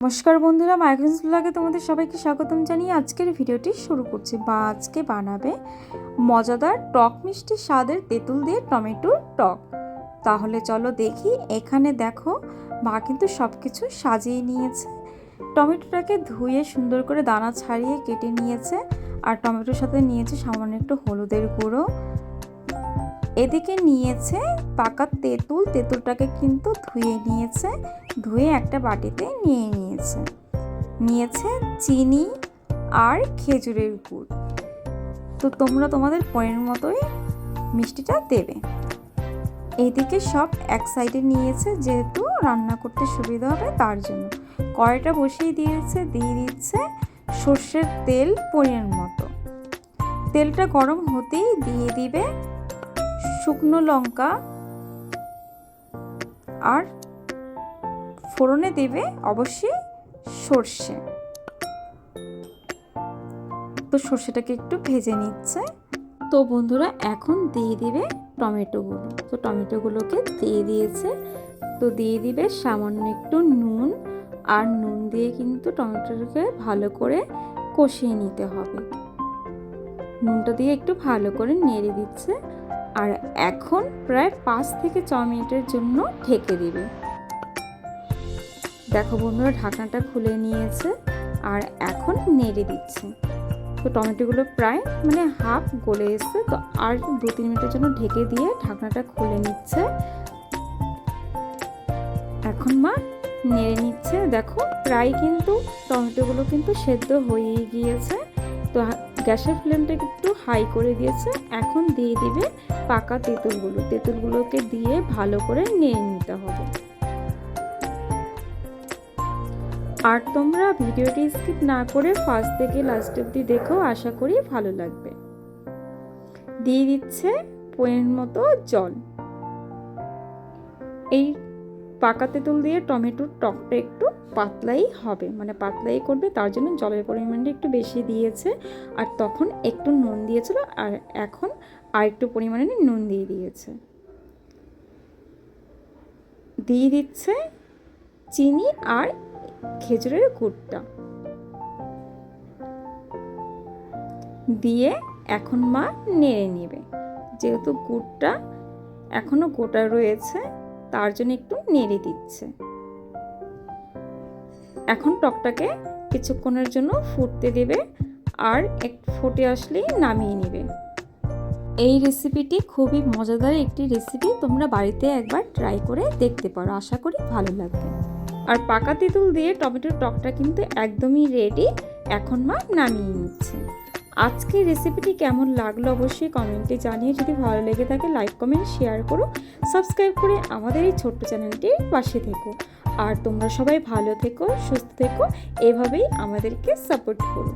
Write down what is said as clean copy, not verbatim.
নমস্কার বন্ধুরা, মাইগ্রেন্স ব্লগে তোমাদের সবাইকে স্বাগতম জানিয়ে আজকের ভিডিওটি শুরু করছি। আজকে বানাবে মজাদার টক মিষ্টি স্বাদের তেঁতুল দিয়ে টমেটোর টক। তাহলে চলো দেখি। এখানে দেখো মা কিন্তু সব কিছু সাজিয়ে নিয়েছে। টমেটোটাকে ধুয়ে সুন্দর করে দানা ছাড়িয়ে কেটে নিয়েছে, আর টমেটোর সাথে নিয়েছে সামান্য একটু হলুদের গুঁড়ো। এদিকে নিয়েছে পাকা তেঁতুল, তেঁতুলটাকে কিন্তু ধুয়ে নিয়েছে, ধুয়ে একটা বাটিতে নিয়েছে চিনি আর খেজুরের গুড়। তো তোমরা তোমাদের পয়ের মতোই মিষ্টিটা দেবে। এইদিকে সব এক সাইডে নিয়েছে, যেহেতু রান্না করতে সুবিধা হবে তার জন্য। কড়াইটা বসিয়ে দিয়ে দিচ্ছে সর্ষের তেল পরিমাণ মতো। তেলটা গরম হতেই দিয়ে দিবে শুকনো লঙ্কা, আর ফোড়নে দেবে অবশ্যই সর্ষে। তো সর্ষেটাকে একটু ভেজে নিচ্ছে। তো বন্ধুরা এখন দিয়ে দিবে টমেটোগুলো। তো টমেটোগুলোকে দিয়ে দিয়েছে। তো দিয়ে দিবে সামান্য একটু নুন, আর নুন দিয়ে কিন্তু টমেটোটাকে ভালো করে কষিয়ে নিতে হবে। নুনটা দিয়ে একটু ভালো করে নেড়ে দিচ্ছে, আর এখন প্রায় 5 থেকে 6 মিনিটের জন্য ঢেকে দিবে। দেখো বন্ধুরা, ঢাকনাটা খুলে নিয়েছে আর এখন নেড়ে দিচ্ছে। তো টমেটোগুলো প্রায় হাফ গলে এসছে। তো আর 2-3 মিনিটের জন্য ঢেকে দিয়ে ঢাকনাটা খুলে নিচ্ছে। এখন মা নেড়ে নিচ্ছে। দেখো প্রায় কিন্তু টমেটোগুলো কিন্তু সেদ্ধ হয়ে গিয়েছে। তো গ্যাসের ফ্লেমটা একটু হাই করে দিয়েছে। এখন দিয়ে দিবে পাকা তেঁতুলগুলোকে দিয়ে ভালো করে নেড়ে নিতে হবে। আর তোমরা ভিডিওটি স্কিপ না করে ফার্স্ট থেকে লাস্ট অবধি দেখো, আশা করি ভালো লাগবে। দিয়ে দিচ্ছে পরিমাণ মতো জল। এই পাকা তেঁতুল দিয়ে টমেটোর টকটা একটু পাতলাই হবে, পাতলাই করবে, তার জন্য জলের পরিমাণটা একটু বেশি দিয়েছে। আর তখন একটু নুন দিয়েছিল, আর এখন আর একটু পরিমাণে নুন দিয়ে দিয়েছে। দিয়ে দিচ্ছে চিনি আর খেজুরের গুড়টা দিয়ে এখন মা নেড়ে নেবে। যেহেতু গুড়টা এখনো গোটা রয়েছে, তার জন্য একটু নেড়ে দিচ্ছে। এখন টকটাকে কিছুক্ষণের জন্য ফুটতে দেবে, আর একটু ফুটে আসলেই নামিয়ে নেবে। এই রেসিপিটি খুবই মজাদার একটি রেসিপি, তোমরা বাড়িতে একবার ট্রাই করে দেখতে পারো, আশা করি ভালো লাগবে। আর পাকা তেঁতুল দিয়ে টমেটোর টকটা কিন্তু একদমই রেডি। এখন মা নামিয়ে নিচ্ছে। আজকে রেসিপিটি কেমন লাগলো অবশ্যই কমেন্টে জানিয়ে। যদি ভালো লেগে থাকে লাইক, কমেন্ট, শেয়ার করো, সাবস্ক্রাইব করে আমাদের এই ছোট্ট চ্যানেলটির পাশে থেকো। আর তোমরা সবাই ভালো থেকো, সুস্থ থেকো, এভাবেই আমাদেরকে সাপোর্ট করো।